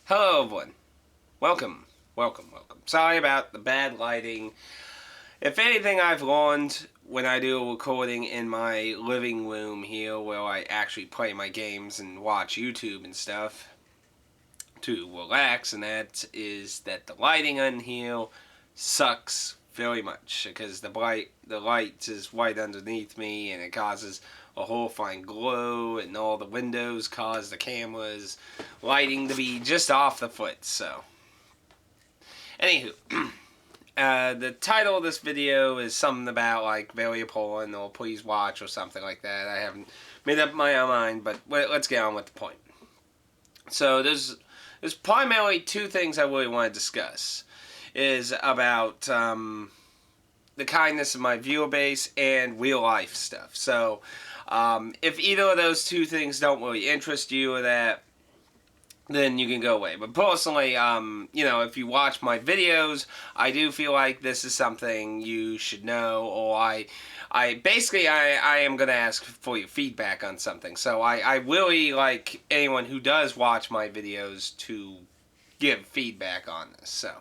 Hello everyone. Welcome. Welcome. Sorry about the bad lighting. If anything, I've learned when I do a recording in my living room here where I actually play my games and watch YouTube and stuff to relax, and that is that the lighting on here sucks very much because the light is right underneath me and it causes a horrifying glow, and all the windows cause the camera's lighting to be just off the foot. So, anywho, the title of this video is something about like very important or please watch or something like that. I haven't made up my own mind, but let's get on with the point. So there's primarily two things I really want to discuss. Is about the kindness of my viewer base and real life stuff. So if either of those two things don't really interest you or that, then you can go away. But personally, if you watch my videos, I do feel like this is something you should know, or I am going to ask for your feedback on something. So I really like anyone who does watch my videos to give feedback on this. So.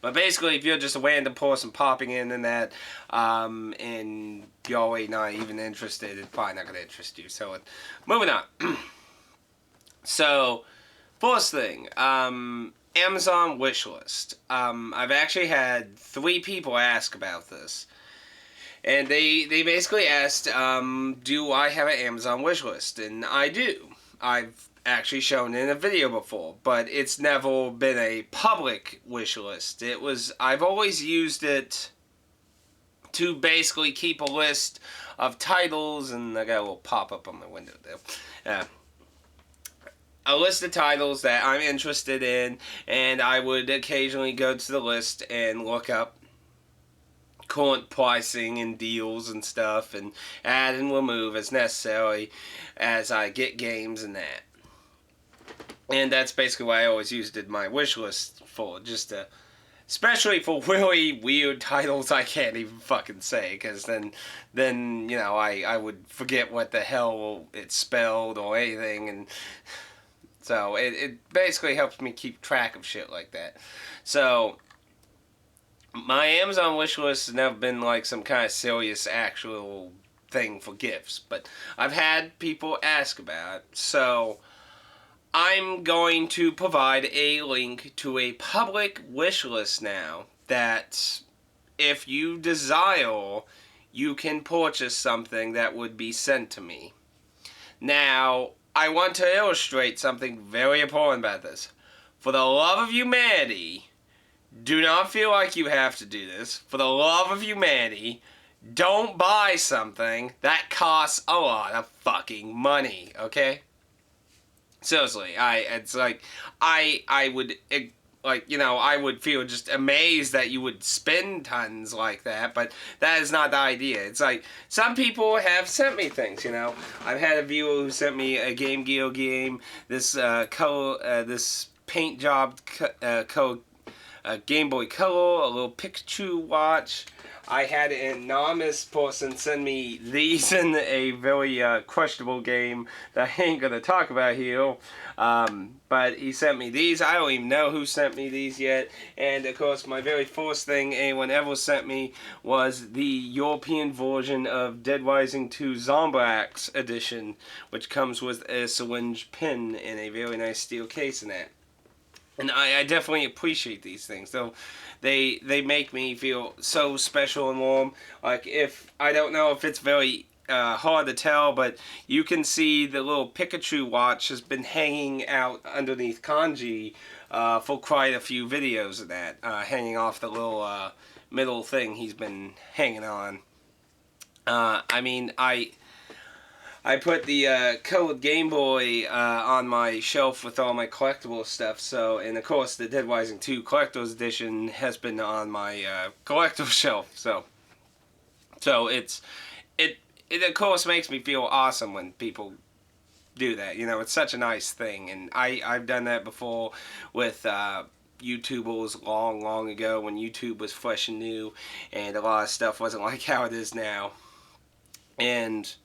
But basically, if you're just a random person popping in and that, and you're already not even interested, it's probably not going to interest you. So, moving on. So, first thing, Amazon wishlist. I've actually had 3 people ask about this. And they basically asked, do I have an Amazon wishlist? And I do. I've actually shown in a video before, but it's never been a public wish list. I've always used it to basically keep a list of titles, and I got a little pop-up on my window there. A list of titles that I'm interested in, and I would occasionally go to the list and look up current pricing and deals and stuff, and add and remove as necessary as I get games and that. And that's basically what I always used my wish list for, especially for really weird titles I can't even fucking say, because then I would forget what the hell it spelled or anything, and so it basically helps me keep track of shit like that. So my Amazon wish list has never been like some kind of serious actual thing for gifts, but I've had people ask about it, so I'm going to provide a link to a public wish list now that if you desire, you can purchase something that would be sent to me. Now, I want to illustrate something very important about this. For the love of humanity, do not feel like you have to do this. For the love of humanity, don't buy something that costs a lot of fucking money, okay? Seriously, I would feel just amazed that you would spend tons like that, but that is not the idea. It's like, some people have sent me things, I've had a viewer who sent me a Game Gear game, this paint job Game Boy Color, a little Pikachu watch. I had an anonymous person send me these in a very questionable game that I ain't going to talk about here. But he sent me these. I don't even know who sent me these yet. And, of course, my very first thing anyone ever sent me was the European version of Dead Rising 2 Zombiacs edition, which comes with a syringe pin in a very nice steel case in that. And I definitely appreciate these things, though they make me feel so special and warm. Like, I don't know if it's very hard to tell, but you can see the little Pikachu watch has been hanging out underneath kanji for quite a few videos of that, hanging off the little middle thing he's been hanging on. I put the colored Game Boy on my shelf with all my collectible stuff. So, and of course, the Dead Rising 2 Collector's Edition has been on my collector's shelf. So it of course makes me feel awesome when people do that. It's such a nice thing, and I've done that before with YouTubers long ago when YouTube was fresh and new, and a lot of stuff wasn't like how it is now, and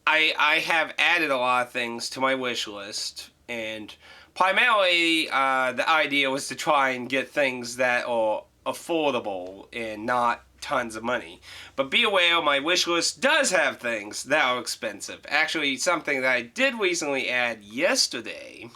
I have added a lot of things to my wish list And primarily, the idea was to try and get things that are affordable and not tons of money. But be aware, my wish list does have things that are expensive. Actually, something that I did recently add yesterday,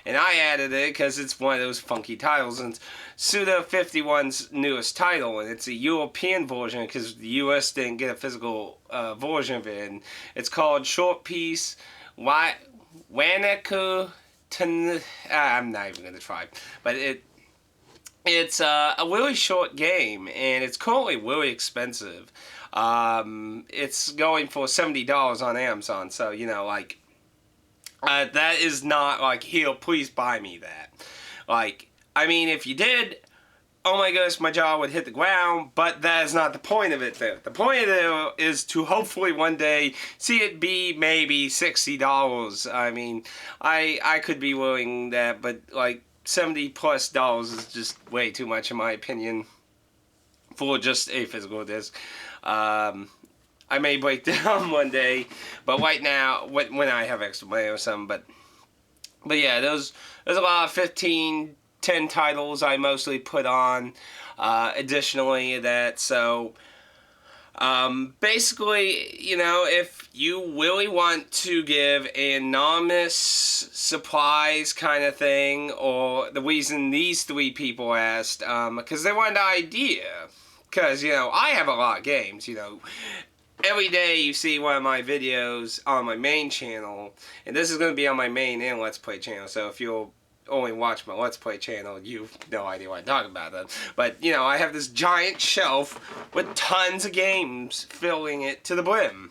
and I added it because it's one of those funky titles, and it's Suda 51's newest title, and it's a European version because the US didn't get a physical version of it, and it's called Short Piece Wanaku. I'm not even gonna try, but it's a really short game, and it's currently really expensive. It's going for $70 on Amazon, so like that is not like, here, please buy me that. Like, I mean, if you did, oh my goodness, my jaw would hit the ground, but that is not the point of it, though. The point of it is to hopefully one day see it be maybe $60. I mean, I could be willing that, but like $70+ is just way too much in my opinion for just a physical disc. I may break down one day, but right now, when I have extra money or something, but yeah, there's a lot of 15, 10 titles I mostly put on, additionally that, so, basically, if you really want to give an anonymous surprise kind of thing, or the reason these three people asked, because they wanted an idea, because, I have a lot of games, every day you see one of my videos on my main channel, and this is going to be on my main and Let's Play channel, so if you'll only watch my Let's Play channel, you've no idea what I'm talking about then. But, I have this giant shelf with tons of games filling it to the brim.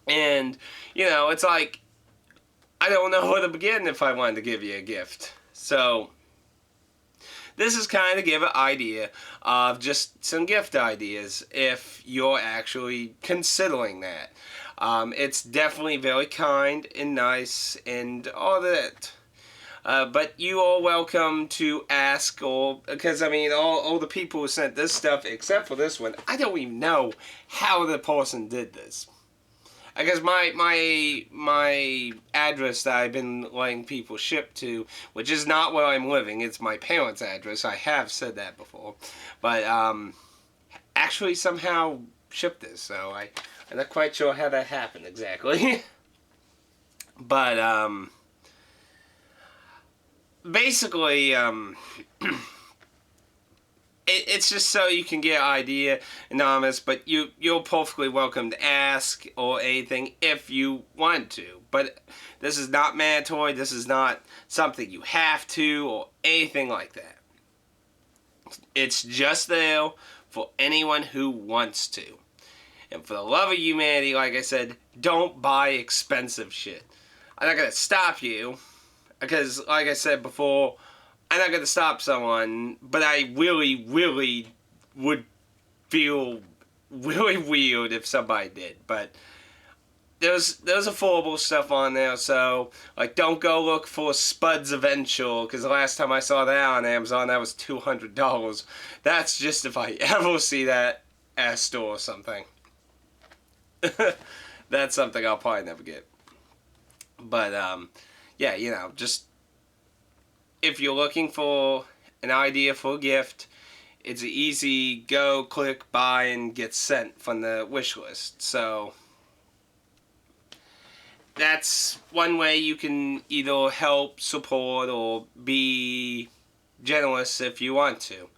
And, it's like, I don't know where to begin if I wanted to give you a gift. So, this is kind of give an idea of just some gift ideas if you're actually considering that. It's definitely very kind and nice and all that. But you are welcome to ask, or because I mean, all the people who sent this stuff, except for this one, I don't even know how the person did this. I guess my address that I've been letting people ship to, which is not where I'm living, it's my parents' address. I have said that before, but actually somehow shipped this, so I'm not quite sure how that happened exactly. But basically, it's just so you can get an idea, anonymous, but you're perfectly welcome to ask or anything if you want to. But this is not mandatory, this is not something you have to or anything like that. It's just there for anyone who wants to. And for the love of humanity, like I said, don't buy expensive shit. I'm not going to stop you, because like I said before, I'm not going to stop someone, but I really, really would feel really weird if somebody did. But there's affordable stuff on there, so like don't go look for Spud's Eventual, because the last time I saw that on Amazon, that was $200. That's just if I ever see that at a store or something. That's something I'll probably never get. But yeah, just if you're looking for an idea for a gift, it's an easy go, click, buy, and get sent from the wish list. So that's one way you can either help, support, or be generous if you want to.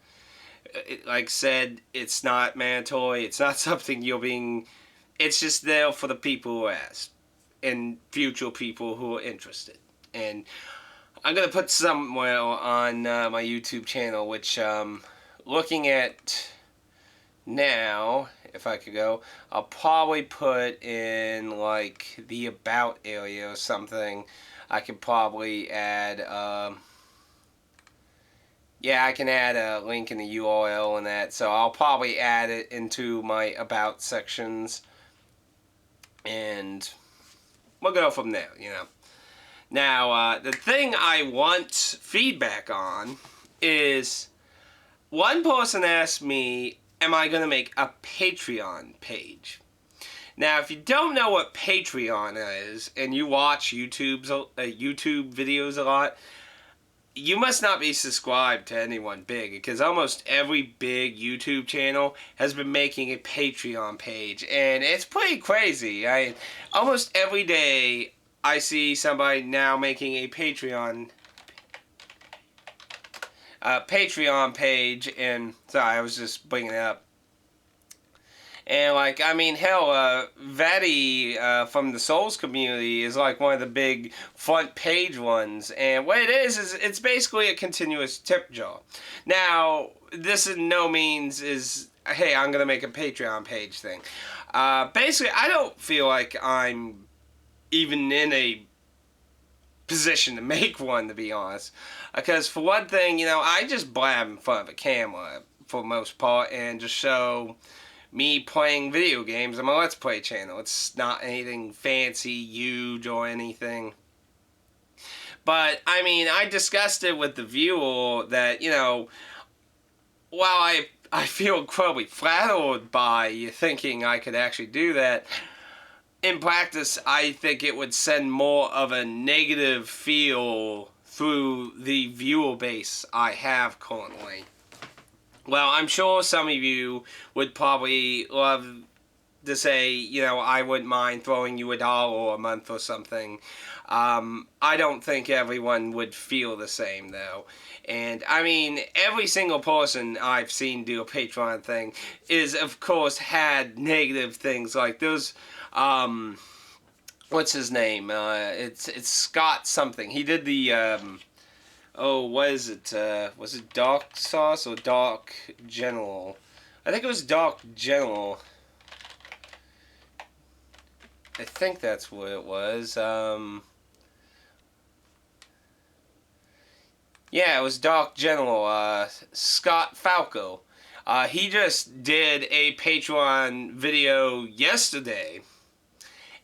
Like I said, it's not mandatory. It's not something you're being... It's just there for the people who ask and future people who are interested. And I'm going to put somewhere on my YouTube channel, which looking at now, if I could go, I'll probably put in like the about area or something. I could probably add, yeah, I can add a link in the URL and that, so I'll probably add it into my about sections, and we'll go from there, Now, the thing I want feedback on is, one person asked me, am I going to make a Patreon page? Now, if you don't know what Patreon is, and you watch YouTube videos a lot, you must not be subscribed to anyone big, because almost every big YouTube channel has been making a Patreon page, and it's pretty crazy. Almost every day I see somebody now making a Patreon page, and sorry, I was just bringing it up. And, like, I mean, hell, Vati from the Souls community is, like, one of the big front page ones. And what it is it's basically a continuous tip jar. Now, this in no means is, hey, I'm going to make a Patreon page thing. Basically, I don't feel like I'm even in a position to make one, to be honest. Because, for one thing, I just blab in front of a camera for the most part and just show me playing video games on my Let's Play channel. It's not anything fancy, huge, or anything. But, I mean, I discussed it with the viewer that, while I feel incredibly flattered by you thinking I could actually do that, in practice, I think it would send more of a negative feel through the viewer base I have currently. Well, I'm sure some of you would probably love to say, I wouldn't mind throwing you $1 a month or something. I don't think everyone would feel the same, though. And, I mean, every single person I've seen do a Patreon thing is, of course, had negative things. Like, there's, what's his name? It's Scott something. He did the, what is it? Was it Dark Sauce or Dark General? I think it was Dark General. I think that's what it was. Yeah, it was Dark General, Scott Falco. He just did a Patreon video yesterday.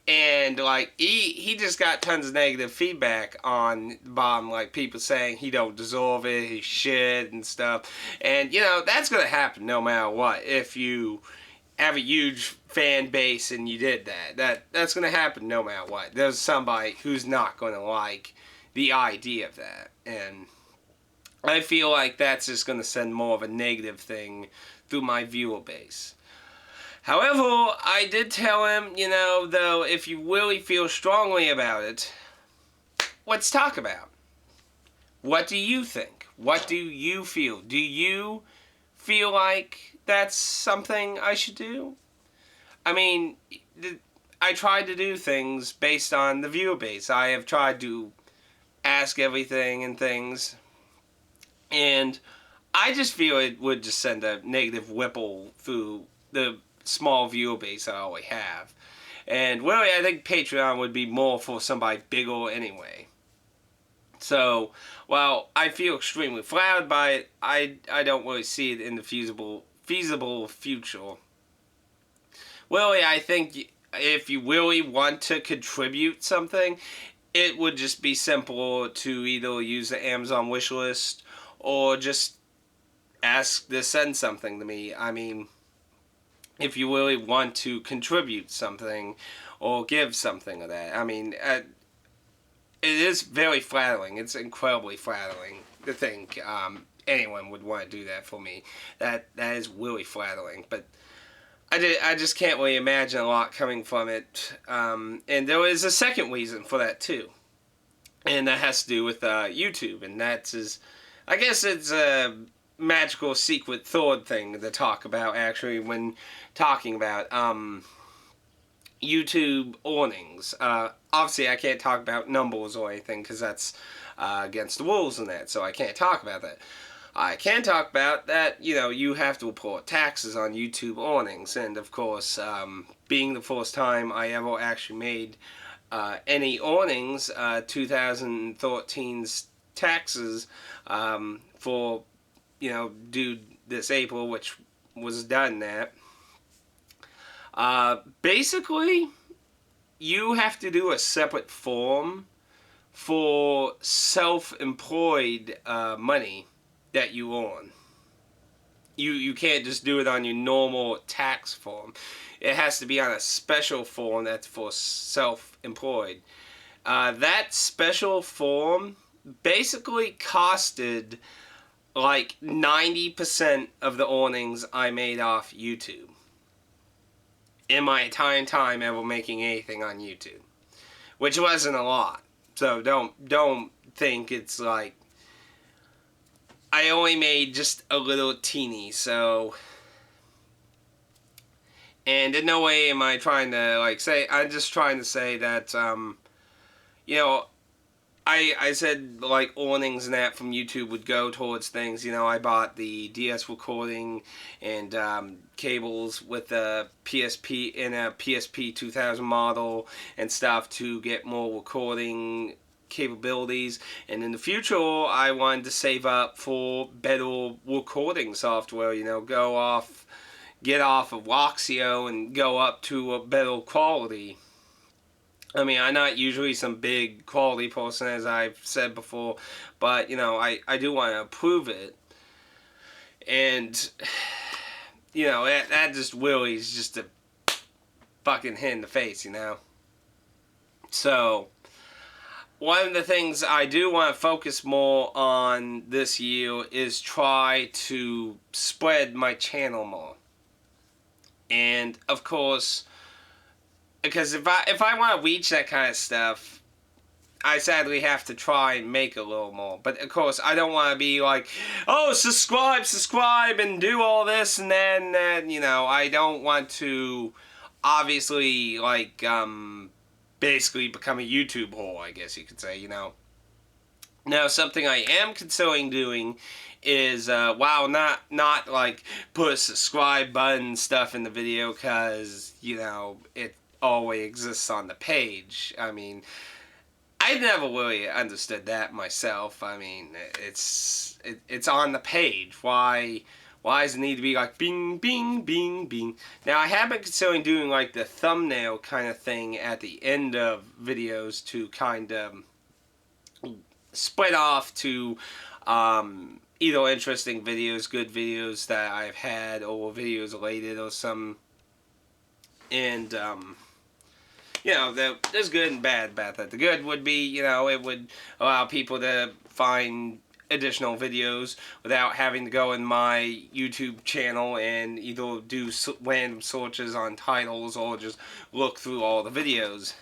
And, like, he just got tons of negative feedback on Bomb, like, people saying he don't deserve it, he's shit, and stuff. And, that's going to happen no matter what. If you have a huge fan base and you did that's going to happen no matter what. There's somebody who's not going to like the idea of that. And I feel like that's just going to send more of a negative thing through my viewer base. However, I did tell him, though, if you really feel strongly about it, let's talk about it. What do you think? What do you feel? Do you feel like that's something I should do? I mean, I tried to do things based on the viewer base. I have tried to ask everything and things, and I just feel it would just send a negative ripple through the small viewer base I already have. And really, I think Patreon would be more for somebody bigger anyway. So, while I feel extremely flattered by it, I don't really see it in the feasible future. Really, I think if you really want to contribute something, it would just be simpler to either use the Amazon wish list or just ask to send something to me. I mean, if you really want to contribute something or give something of that. I mean, it is very flattering. It's incredibly flattering to think anyone would want to do that for me. That is really flattering. But I just can't really imagine a lot coming from it. And there is a second reason for that too. And that has to do with YouTube. And I guess it's a magical secret third thing to talk about, actually, when talking about YouTube earnings. Obviously, I can't talk about numbers or anything because that's against the rules and that, so I can't talk about that. I can talk about that, you have to report taxes on YouTube earnings, and of course, being the first time I ever actually made any earnings, 2013's taxes for, due this April, which was done that. Basically, you have to do a separate form for self-employed money that you earn. You can't just do it on your normal tax form. It has to be on a special form that's for self-employed. That special form basically costed like 90% of the earnings I made off YouTube in my entire time ever making anything on YouTube, which wasn't a lot. So don't think it's like I only made just a little teeny. So, and in no way am I trying to like say. I'm just trying to say that you know, I said like earnings and that from YouTube would go towards things. You know, I bought the DS recording and cables with the PSP in a PSP 2000 model and stuff to get more recording capabilities. And in the future, I wanted to save up for better recording software. You know, get off of Roxio and go up to a better quality. I mean, I'm not usually some big quality person, as I've said before, but, you know, I do want to improve it. And, you know, that just really is just a fucking hit in the face, you know? So, one of the things I do want to focus more on this year is try to spread my channel more. And, of course, because if I want to reach that kind of stuff, I sadly have to try and make a little more. But of course, I don't want to be like, oh, subscribe, and do all this, and then you know, I don't want to, obviously, like, basically become a YouTube whore, I guess you could say, you know. Now, something I am considering doing is, wow, not like put a subscribe button stuff in the video, because, you know, it always exists on the page. I mean, I never really understood that myself. I mean, it's on the page. Why does it need to be like bing, bing, bing, bing? Now, I have been considering doing like the thumbnail kind of thing at the end of videos to kind of split off to either interesting videos, good videos that I've had, or videos related or some. And you know, there's good and bad about that. The good would be, you know, it would allow people to find additional videos without having to go in my YouTube channel and either do random searches on titles or just look through all the videos.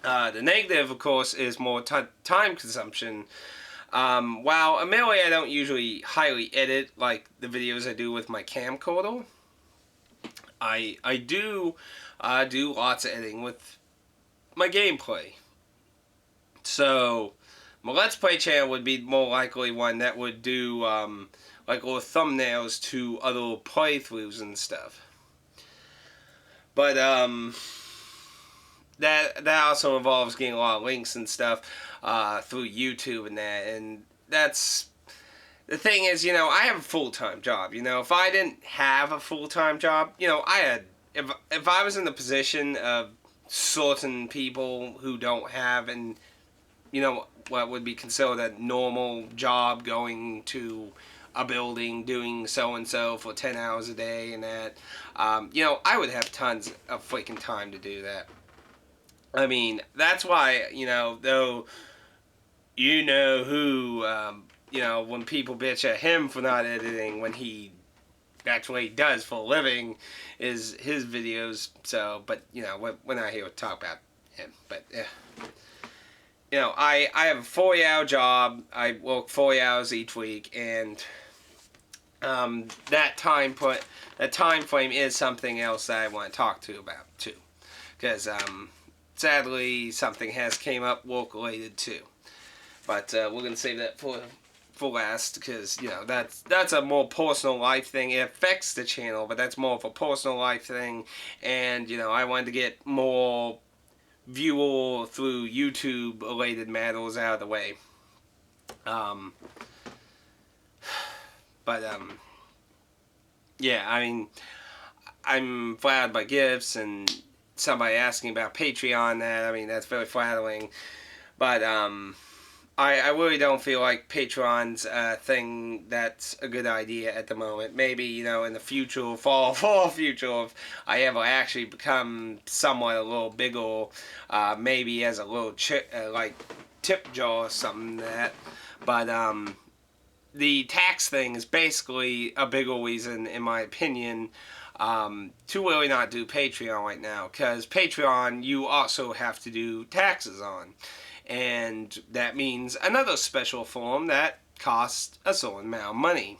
The negative, of course, is more time consumption. While admittedly I don't usually highly edit like the videos I do with my camcorder, I do do lots of editing with my gameplay. So, my Let's Play channel would be more likely one that would do, like, little thumbnails to other playthroughs and stuff. But, that also involves getting a lot of links and stuff, through YouTube and that, and that's... The thing is, you know, I have a full-time job, you know. If I didn't have a full-time job, you know, if I was in the position of certain people who don't have an, you know, what would be considered a normal job, going to a building, doing so-and-so for 10 hours a day and that, you know, I would have tons of freaking time to do that. I mean, that's why, you know, though, you know who, you know, when people bitch at him for not editing when he actually does for a living, is his videos. So, but, you know, we're not here to talk about him. But, you know, I have a 40-hour job. I work 40 hours each week, and that time frame is something else that I want to talk to you about, too. Because, sadly, something has came up work-related, too. But we're going to save that for last, because, you know, that's a more personal life thing. It affects the channel, but that's more of a personal life thing. And, you know, I wanted to get more viewer through YouTube related matters out of the way. Yeah, I mean, I'm flattered by gifts and somebody asking about Patreon. That, I mean, that's very flattering. But I really don't feel like Patreon's a thing that's a good idea at the moment. Maybe, in the future, far future, if I ever actually become somewhat a little bigger, maybe as a little like tip jar or something like that. But the tax thing is basically a bigger reason, in my opinion, to really not do Patreon right now. Because Patreon, you also have to do taxes on. And that means another special form that costs a certain amount of money.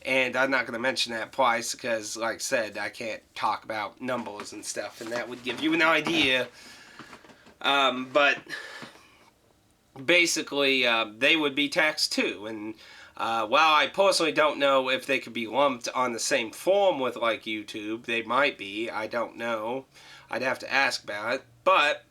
And I'm not going to mention that price because, like I said, I can't talk about numbers and stuff, and that would give you an idea. But basically, they would be taxed too. And while I personally don't know if they could be lumped on the same form with, like, YouTube, they might be. I don't know. I'd have to ask about it. But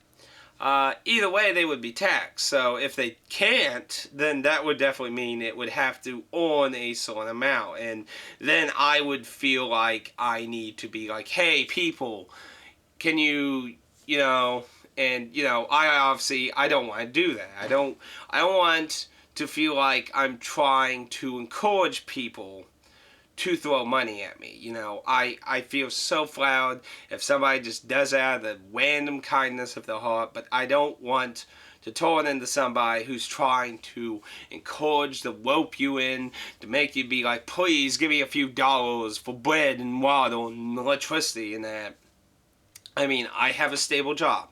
either way, they would be taxed. So if they can't, then that would definitely mean it would have to earn a certain amount. And then I would feel like I need to be like, hey, people, can you, and, I don't want to do that. I don't want to feel like I'm trying to encourage people to throw money at me. I feel so proud if somebody just does it out of the random kindness of their heart, but I don't want to turn into somebody who's trying to encourage to rope you in, to make you be like, please give me a few dollars for bread and water and electricity and that. I mean, I have a stable job.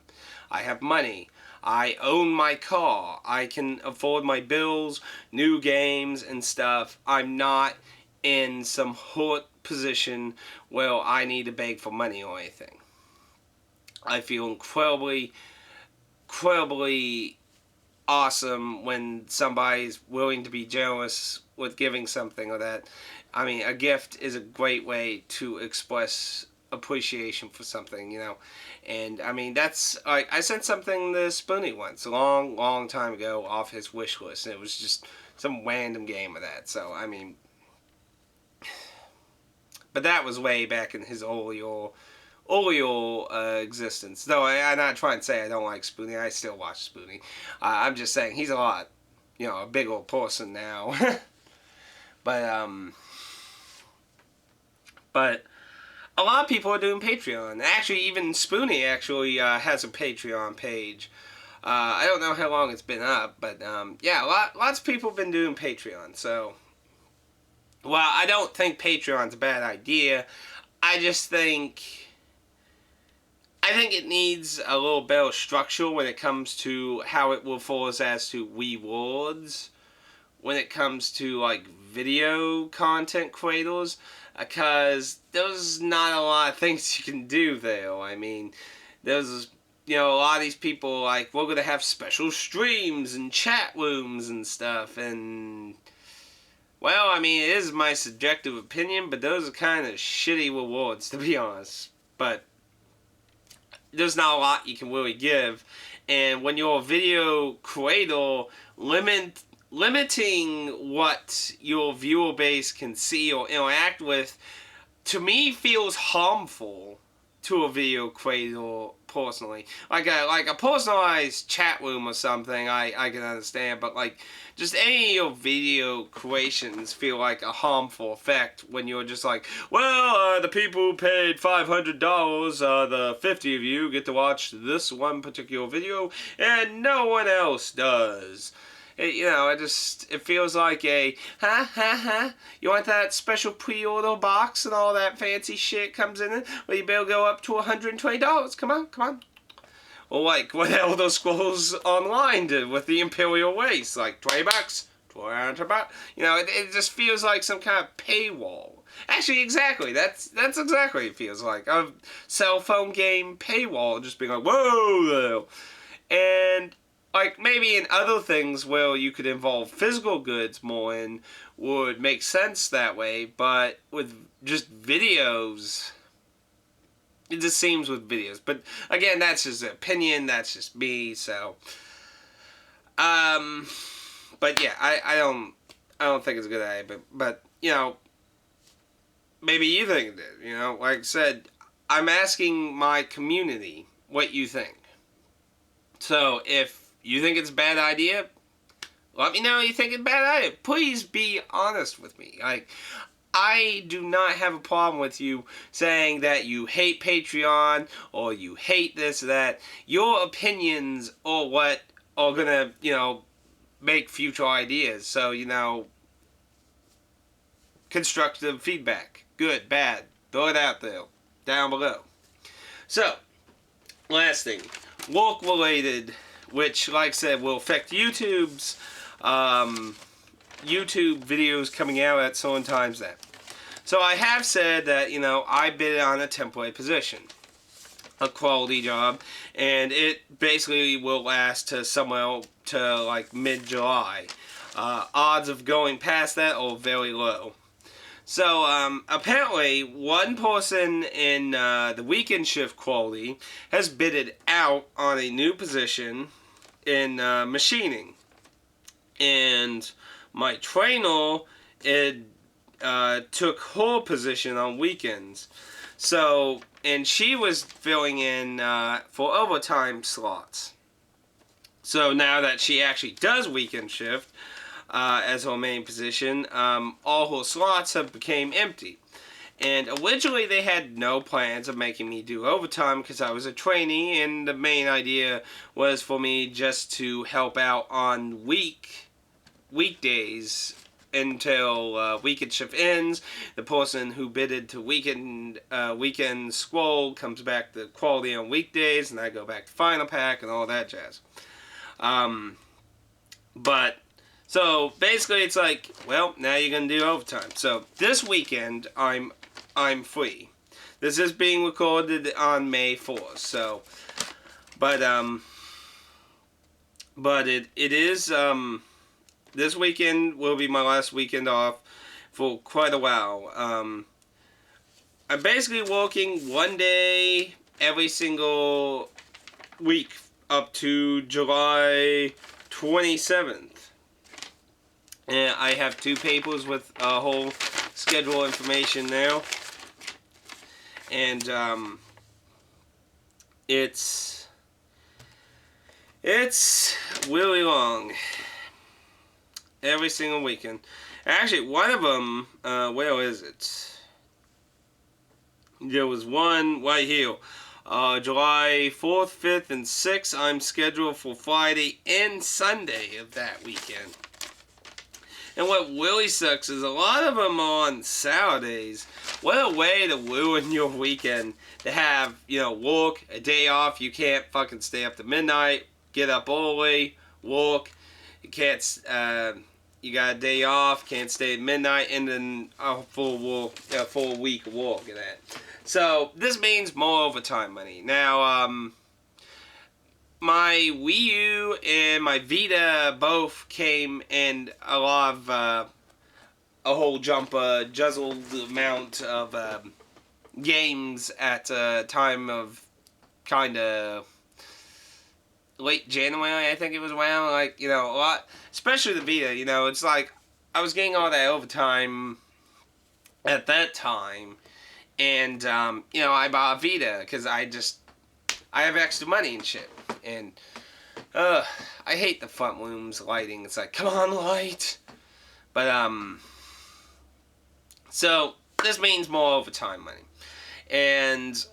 I have money. I own my car. I can afford my bills, new games and stuff. I'm not in some hurt position where I need to beg for money or anything. I feel incredibly awesome when somebody's willing to be generous with giving something or that. I mean, a gift is a great way to express appreciation for something, And I mean, that's like, I sent something to Spoonie once, a long time ago, off his wish list, and it was just some random game of that. So I mean, but that was way back in his earlier existence. Though I'm not trying to say I don't like Spoonie. I still watch Spoonie. I'm just saying he's a lot, a big old person now. but but a lot of people are doing Patreon. Actually, even Spoonie actually has a Patreon page. I don't know how long it's been up, but yeah, lots of people have been doing Patreon. So, well, I don't think Patreon's a bad idea. I just think it needs a little better structure when it comes to how it will fall as to rewards when it comes to, like, video content creators, because there's not a lot of things you can do there. I mean, there's, a lot of these people, like, we're going to have special streams and chat rooms and stuff, and, well, I mean, it is my subjective opinion, but those are kind of shitty rewards, to be honest. But there's not a lot you can really give, and when you're a video creator, limiting what your viewer base can see or interact with, to me, feels harmful to a video creator personally. Like a personalized chat room or something, I can understand, but like just any of your video creations feel like a harmful effect when you're just like, well, the people who paid $500, the 50 of you get to watch this one particular video, and no one else does. It feels like a, you want that special pre-order box and all that fancy shit comes in it? Well, you better go up to $120. Come on. Or like what Elder Scrolls Online did with the Imperial Race, like $20, $20. It just feels like some kind of paywall. Actually, exactly. That's exactly what it feels like. A cell phone game paywall, just being like, whoa, and like, maybe in other things where you could involve physical goods more in would make sense that way, but with just videos, it just seems with videos. But again, that's just an opinion, that's just me, so but yeah, I don't think it's a good idea, but maybe you think it is, like I said, I'm asking my community what you think. So if you think it's a bad idea, Let me know what you think about it. Please be honest with me. Like, I do not have a problem with you saying that you hate Patreon or you hate this or that. Your opinions are what are gonna, make future ideas. So, constructive feedback. Good, bad. Throw it out there. Down below. So, last thing. Work-related, which, like I said, will affect YouTube's YouTube videos coming out at certain times then. So I have said that, I bid on a temporary position, a quality job, and it basically will last to somewhere to like mid-July. Odds of going past that are very low. So apparently one person in the weekend shift quality has bidded out on a new position in machining. And my trainer took her position on weekends. So, and she was filling in for overtime slots. So now that she actually does weekend shift as her main position, all her slots have became empty. And originally they had no plans of making me do overtime because I was a trainee, and the main idea was for me just to help out on weekdays until weekend shift ends. The person who bidded to weekend scroll comes back to quality on weekdays, and I go back to final pack and all that jazz. But so basically it's like, well, now you're gonna do overtime. So this weekend I'm free. This is being recorded on May 4th. So, but it is this weekend will be my last weekend off for quite a while. I'm basically working one day every single week up to July 27th. And I have 2 papers with a whole schedule information now. And it's really long. Every single weekend. Actually, one of them, where is it? There was one right here. July 4th, 5th, and 6th, I'm scheduled for Friday and Sunday of that weekend. And what really sucks is a lot of them are on Saturdays. What a way to ruin your weekend. To have, work, a day off, you can't fucking stay up to midnight, get up early, work, you can't, you got a day off, can't stay at midnight, and then a full week of work and that. So, this means more overtime money. Now, my Wii U and my Vita both came in a lot of, a whole juzzled amount of games at a time of kind of late January, I think it was around, like, a lot, especially the Vita, it's like, I was getting all that overtime at that time, and, I bought a Vita, because I have extra money and shit, and, I hate the front room's lighting. It's like, come on, light. But, so, this means more overtime money. And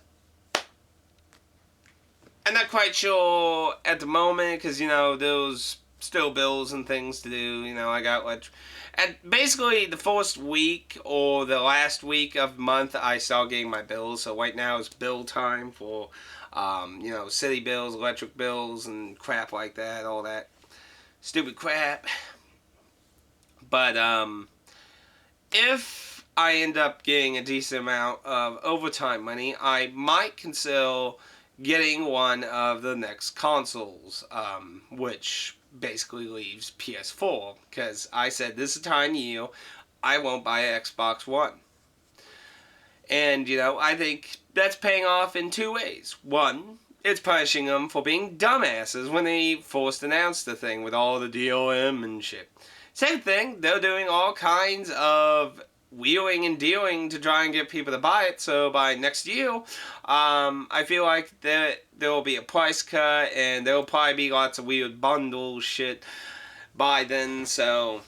I'm not quite sure at the moment, because, there's still bills and things to do. I got, basically, the first week or the last week of the month, I start getting my bills. So, right now is bill time for city bills, electric bills, and crap like that, all that stupid crap. But, if I end up getting a decent amount of overtime money, I might consider getting one of the next consoles, which basically leaves PS4, because I said this is the time of year I won't buy an Xbox One. And, I think that's paying off in 2 ways. One, it's punishing them for being dumbasses when they first announced the thing with all the DOM and shit. Second thing, they're doing all kinds of wheeling and dealing to try and get people to buy it, so by next year, I feel like there will be a price cut, and there will probably be lots of weird bundle shit by then, so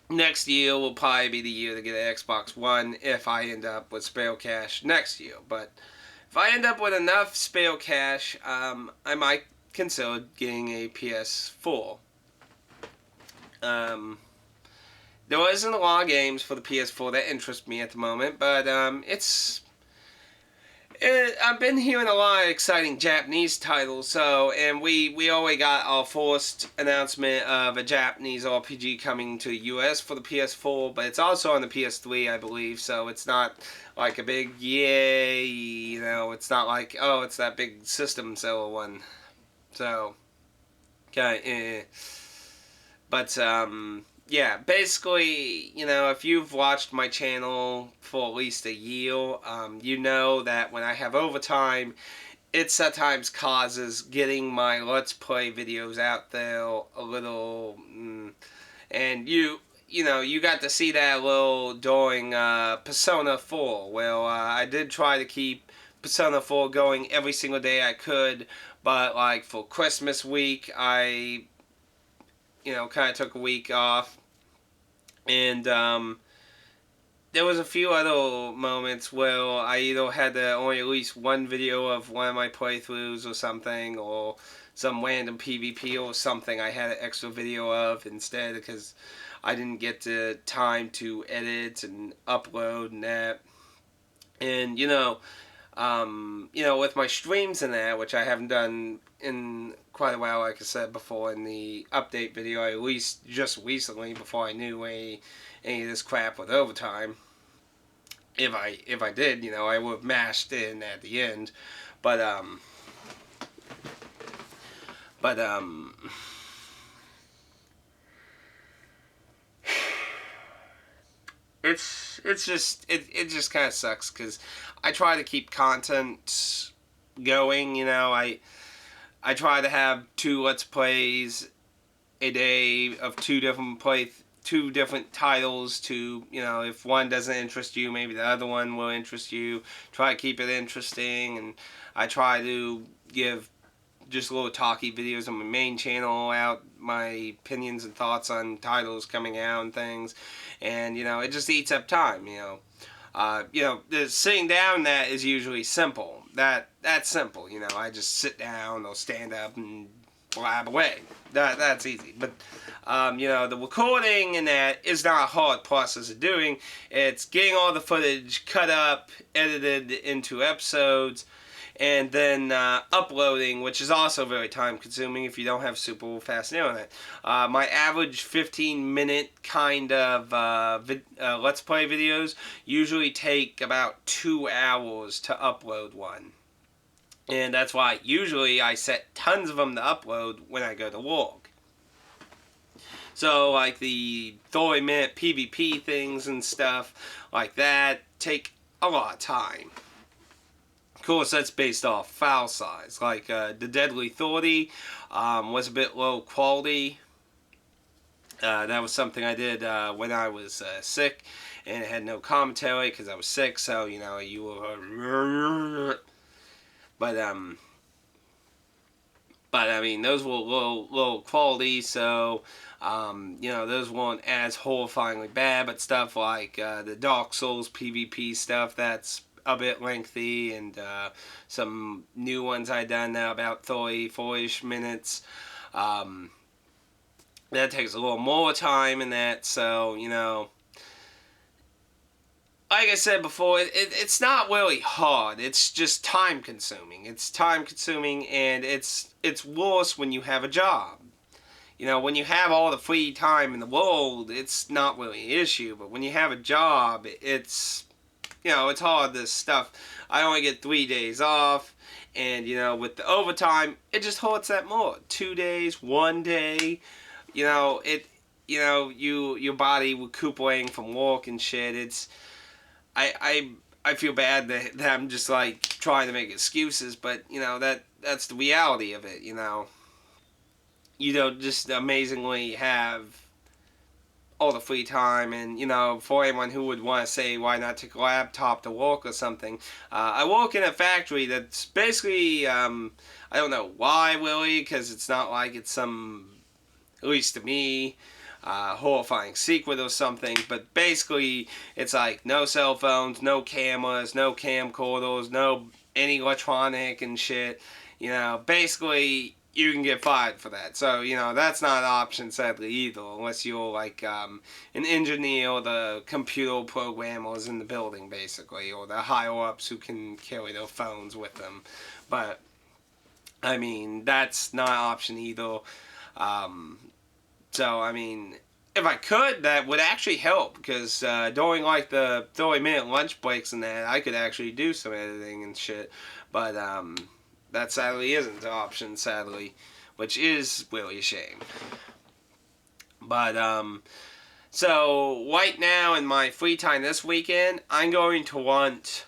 next year will probably be the year to get an Xbox One if I end up with spare cash next year. But if I end up with enough spare cash, I might consider getting a PS4. There isn't a lot of games for the PS4 that interest me at the moment, but I've been hearing a lot of exciting Japanese titles, and we already got our first announcement of a Japanese RPG coming to the US for the PS4, but it's also on the PS3, I believe, so it's not like a big yay, it's not like, oh, it's that big system seller one. So, okay, But, yeah, basically, if you've watched my channel for at least a year, you know that when I have overtime, it sometimes causes getting my Let's Play videos out there a little, and you got to see that a little during Persona 4. Well, I did try to keep Persona 4 going every single day I could, but like for Christmas week, I kind of took a week off, and there was a few other moments where I either had to only release one video of one of my playthroughs or something, or some random PvP or something I had an extra video of instead because I didn't get the time to edit and upload and that. And with my streams and that, which I haven't done in quite a while, like I said before in the update video, I released just recently before I knew any of this crap with overtime. If I did, I would have mashed in at the end, but it's just it just kind of sucks because I try to keep content going. I try to have 2 Let's Plays a day of two different titles to, if one doesn't interest you, maybe the other one will interest you. Try to keep it interesting, and I try to give just little talky videos on my main channel out my opinions and thoughts on titles coming out and things, and it just eats up time. The sitting down that is usually simple. That's simple. I just sit down or stand up and blab away. That's easy. But the recording and that is not a hard process of doing. It's getting all the footage cut up, edited into episodes, and then uploading, which is also very time consuming if you don't have super fast internet. My average 15-minute kind of Let's Play videos usually take about 2 hours to upload one. And that's why usually I set tons of them to upload when I go to work. So like the 30-minute PvP things and stuff like that take a lot of time. Of course, that's based off file size. Like the Deadly 30 was a bit low quality. That was something I did when I was sick, and it had no commentary because I was sick. So you were, but I mean those were low quality. So those weren't as horrifyingly bad. But stuff like the Dark Souls PvP stuff, that's a bit lengthy, and some new ones I done now about 34-ish minutes. That takes a little more time in that, so like I said before, it's not really hard. It's just time consuming. It's time consuming, and it's worse when you have a job. When you have all the free time in the world, it's not really an issue. But when you have a job, it's it's hard, this stuff. I only get 3 days off, and with the overtime, it just hurts that more. 2 days, 1 day, your body recuperating from work and shit. It's I feel bad that I'm just like trying to make excuses, but that's the reality of it. You don't just amazingly have all the free time, and for anyone who would want to say why not take a laptop to work or something, I work in a factory that's basically I don't know why really, because it's not like it's some at least to me, horrifying secret or something. But basically, it's like no cell phones, no cameras, no camcorders, no any electronic and shit. Basically, you can get fired for that. So, that's not an option, sadly, either, unless you're like an engineer or the computer programmers in the building, basically, or the higher ups who can carry their phones with them. But, I mean, that's not an option either. So, I mean, if I could, that would actually help, because during like the 30-minute lunch breaks and that, I could actually do some editing and shit. But, that sadly isn't an option, sadly, which is really a shame. But, so right now in my free time this weekend, I'm going to want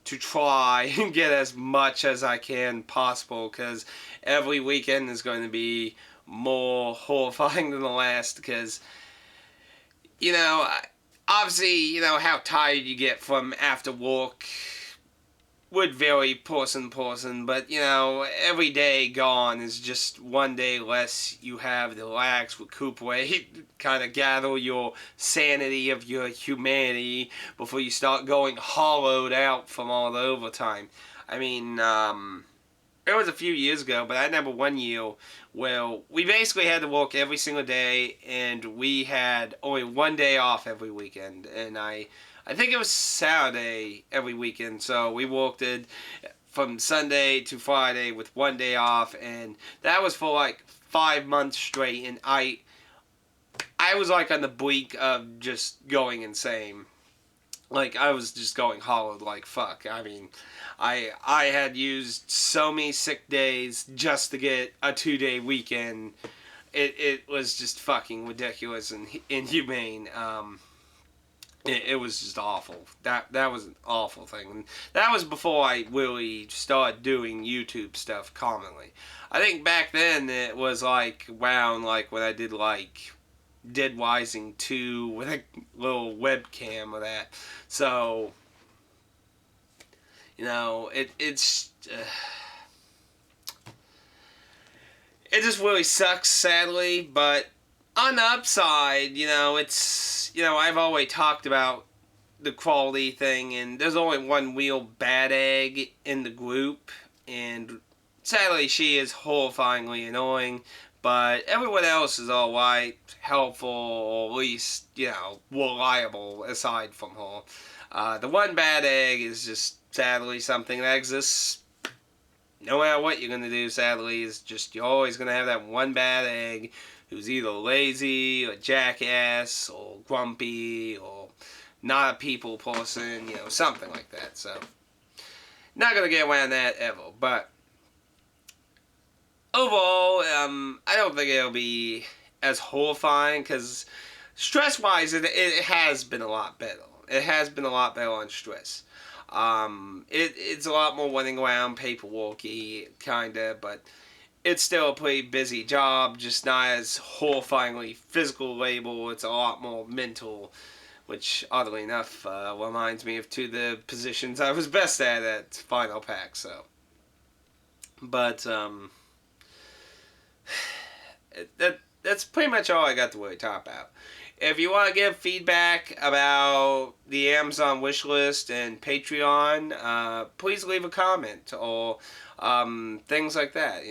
to try and get as much as I can possible, because every weekend is going to be more horrifying than the last, because, obviously, how tired you get from after work would vary person to person, but every day gone is just one day less you have to relax, recuperate, kind of gather your sanity of your humanity before you start going hollowed out from all the overtime. I mean, it was a few years ago, but I remember one year where we basically had to work every single day, and we had only one day off every weekend, and I think it was Saturday every weekend, so we worked it from Sunday to Friday with one day off, and that was for like 5 months straight, and I was like on the brink of just going insane. Like, I was just going hollow like fuck. I mean, I had used so many sick days just to get a 2-day weekend. It was just fucking ridiculous and inhumane. It was just awful. That was an awful thing. And that was before I really started doing YouTube stuff commonly. I think back then it was like around like when I did like Dead Rising 2 with a little webcam of that. So, it's it just really sucks, sadly, but on the upside, I've always talked about the quality thing, and there's only one real bad egg in the group, and sadly she is horrifyingly annoying, but everyone else is alright, helpful, or at least, reliable aside from her. The one bad egg is just sadly something that exists no matter what you're going to do, sadly, is just you're always going to have that one bad egg who's either lazy or jackass or grumpy or not a people person, something like that. So, not going to get around that ever. But overall, I don't think it'll be as horrifying, because stress-wise, it has been a lot better. It has been a lot better on stress. It's a lot more running around, paperworky, kinda, but it's still a pretty busy job, just not as horrifyingly physical labor. It's a lot more mental, which, oddly enough, reminds me of two of the positions I was best at Final Pack, so. But, that's pretty much all I got to really talk about. If you want to give feedback about the Amazon wishlist and Patreon, please leave a comment or things like that.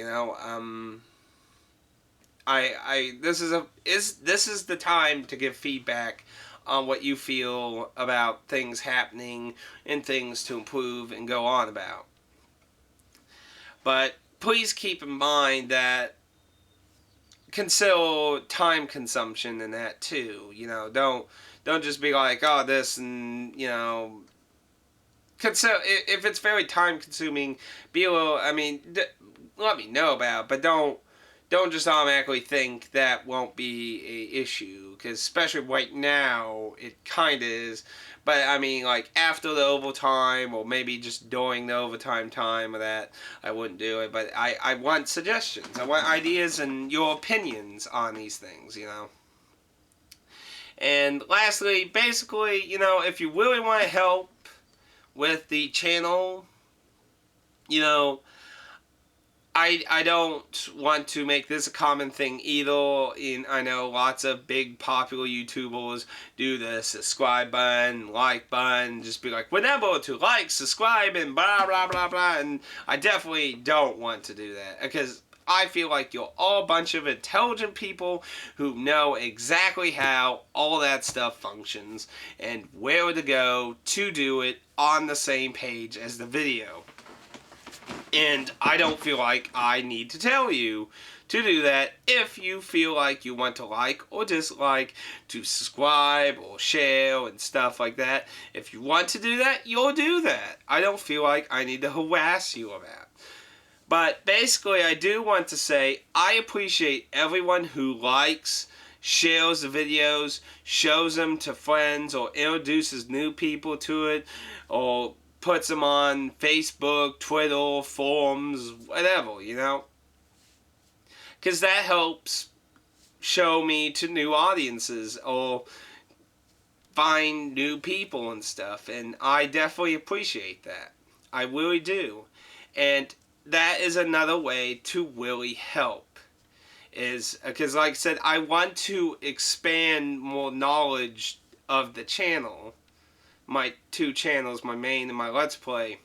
This is the time to give feedback on what you feel about things happening and things to improve and go on about. But please keep in mind that consider time consumption in that too. Don't just be like, oh, this, and consider if it's very time consuming. Be a little. I mean, let me know about it, but don't just automatically think that won't be a issue, because especially right now it kind of is. But I mean, like after the overtime, or maybe just during the overtime time of that, I wouldn't do it. But I want suggestions. I want ideas and your opinions on these things, And lastly, basically, if you really want to help with the channel, I don't want to make this a common thing either. I know lots of big popular YouTubers do the subscribe button, like button, just be like, remember to like, subscribe, and blah, blah, blah, blah. And I definitely don't want to do that because I feel like you're all a bunch of intelligent people who know exactly how all that stuff functions and where to go to do it on the same page as the video. And I don't feel like I need to tell you to do that if you feel like you want to like or dislike, to subscribe or share and stuff like that. If you want to do that, you'll do that. I don't feel like I need to harass you about it. But basically, I do want to say I appreciate everyone who likes, shares the videos, shows them to friends, or introduces new people to it, or puts them on Facebook, Twitter, forums, whatever, you know? Because that helps show me to new audiences or find new people and stuff. And I definitely appreciate that. I really do. And that is another way to really help. Is because, like I said, I want to expand more knowledge of the channel. My two channels, my main and my Let's Play.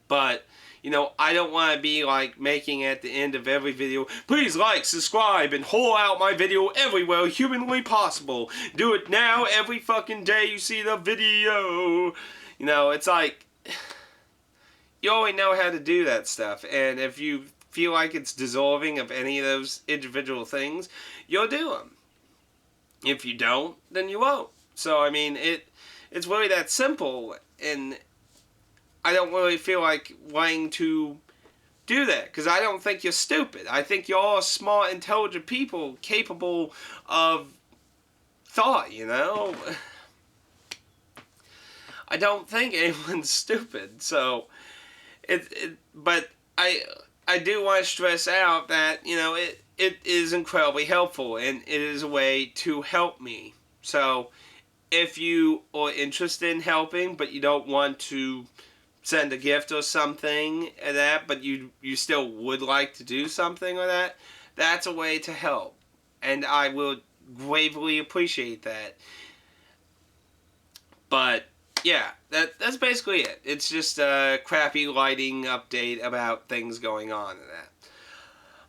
But, you know, I don't want to be like making at the end of every video, please like, subscribe, and haul out my video everywhere humanly possible. Do it now every fucking day you see the video. You know, it's like, you already know how to do that stuff. And if you feel like it's deserving of any of those individual things, you'll do them. If you don't, then you won't. So, I mean, it's really that simple, and I don't really feel like wanting to do that, because I don't think you're stupid. I think you're all smart, intelligent people capable of thought, you know? I don't think anyone's stupid, so but I do want to stress out that, you know, it is incredibly helpful, and it is a way to help me. So, if you are interested in helping, but you don't want to send a gift or something like that, but you still would like to do something like that, that's a way to help. And I will gravely appreciate that. But, yeah, that's basically it. It's just a crappy lighting update about things going on in that.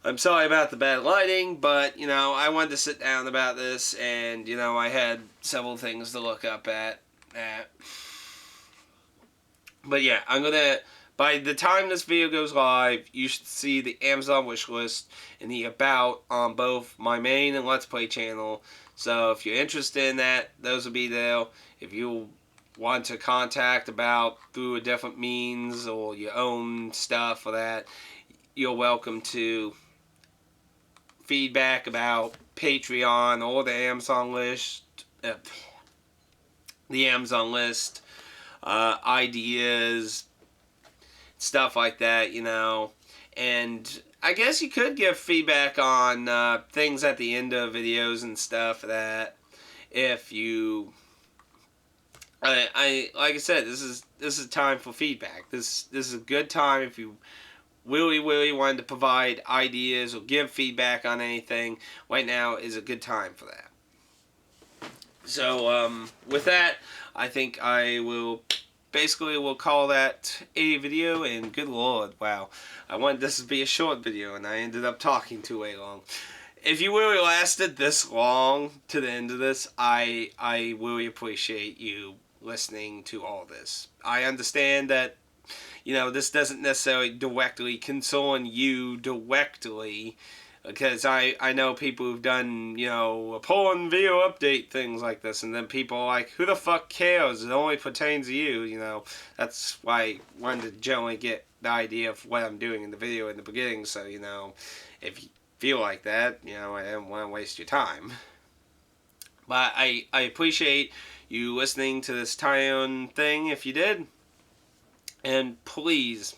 I'm sorry about the bad lighting, but, you know, I wanted to sit down about this, and, you know, I had several things to look up at. But, yeah, I'm going to, by the time this video goes live, you should see the Amazon wish list in the About on both my main and Let's Play channel. So, if you're interested in that, those will be there. If you want to contact About through a different means or your own stuff or that, you're welcome to. Feedback about Patreon or the Amazon list, ideas, stuff like that, you know. And I guess you could give feedback on things at the end of videos and stuff that if you, like I said, this is time for feedback. This is a good time if you really wanted to provide ideas or give feedback on anything. Right now is a good time for that. So, with that, I think I will call that a video, and good lord, wow. I wanted this to be a short video, and I ended up talking too way long. If you really lasted this long to the end of this, I really appreciate you listening to all this. I understand that, you know, this doesn't necessarily directly concern you directly, because I know people who've done, you know, a porn video update, things like this, and then people are like, who the fuck cares? It only pertains to you, you know. That's why I wanted to generally get the idea of what I'm doing in the video in the beginning, so, you know, if you feel like that, you know, I don't want to waste your time. But I appreciate you listening to this tie-in thing, if you did. And please,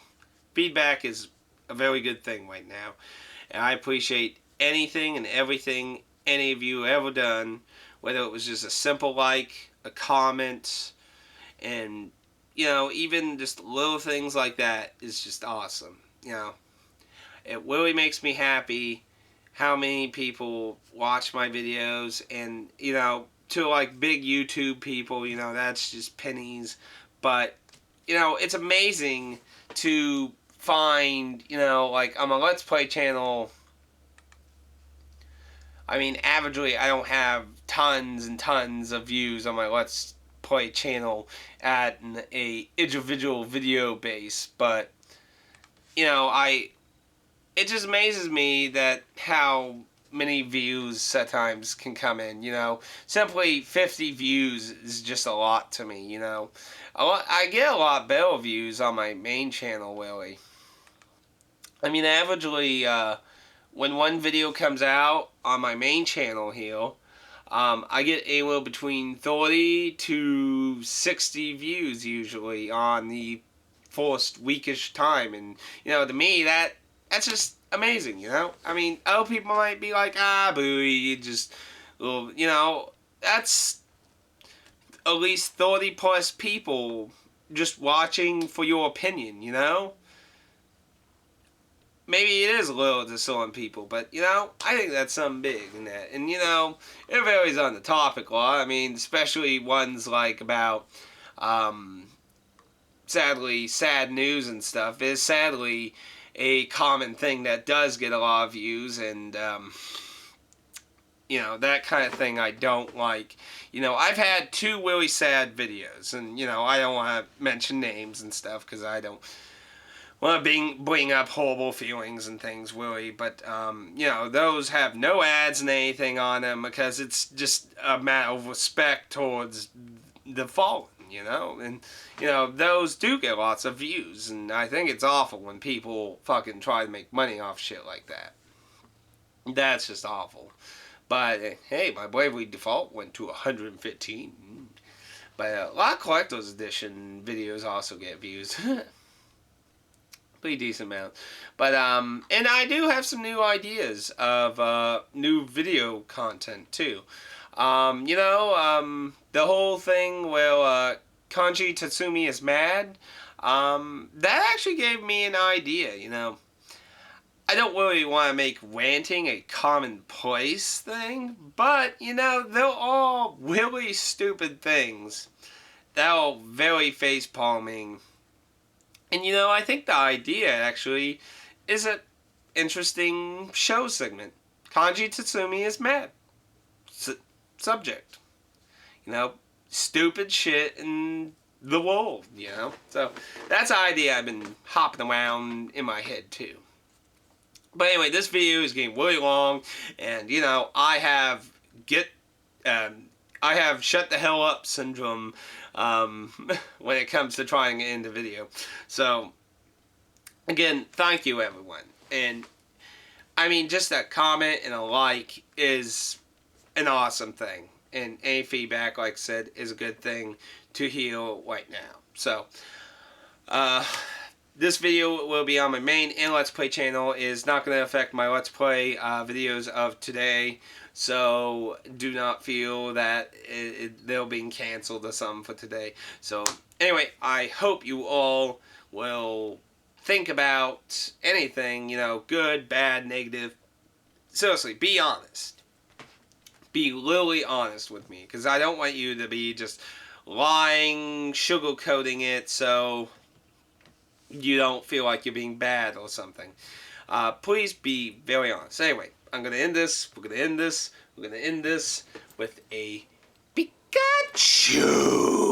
feedback is a very good thing right now. And I appreciate anything and everything any of you ever done, whether it was just a simple like, a comment, and, you know, even just little things like that is just awesome, you know. It really makes me happy how many people watch my videos, and to like big YouTube people, that's just pennies. But it's amazing to find, like on my Let's Play channel. I mean, averagely, I don't have tons and tons of views on my Let's Play channel at a individual video base, but it just amazes me that how many views sometimes can come in. Simply 50 views is just a lot to me. I get a lot better views on my main channel, really. I mean, averagely, when one video comes out on my main channel here, I get anywhere between 30 to 60 views usually on the first weekish time, and to me that's just amazing. I mean, other people might be like, boo, you just, well, that's at least 30 plus people just watching for your opinion. Maybe it is a little to some people, but I think that's something big in that. And it varies on the topic a lot. I mean, especially ones like about sadly sad news and stuff is sadly a common thing that does get a lot of views, and that kind of thing I don't like. I've had 2 really sad videos, and I don't want to mention names and stuff because I don't want to bring up horrible feelings and things, really. But those have no ads and anything on them because it's just a matter of respect towards the fallen. And those do get lots of views, and I think it's awful when people fucking try to make money off shit like that. That's just awful. But hey, my Bravely Default went to 115. But a lot of collector's edition videos also get views. Pretty decent amount. But and I do have some new ideas of new video content too. The whole thing where Kanji Tatsumi is mad, that actually gave me an idea. I don't really want to make ranting a commonplace thing, but they're all really stupid things that are very face-palming. And I think the idea actually is an interesting show segment. Kanji Tatsumi is mad. Subject. Stupid shit in the world, So that's an idea I've been hopping around in my head too. But anyway, this video is getting really long, and I have shut the hell up syndrome when it comes to trying to end the video. So again, thank you everyone. And I mean, just a comment and a like is an awesome thing. And any feedback, like I said, is a good thing to hear right now. So, this video will be on my main and Let's Play channel. It is not going to affect my Let's Play videos of today. So, do not feel that they're being canceled or something for today. So, anyway, I hope you all will think about anything, good, bad, negative. Seriously, be honest. Be literally honest with me, because I don't want you to be just lying, sugarcoating it so you don't feel like you're being bad or something. Please be very honest. Anyway, I'm going to end this. We're going to end this. We're going to end this with a Pikachu!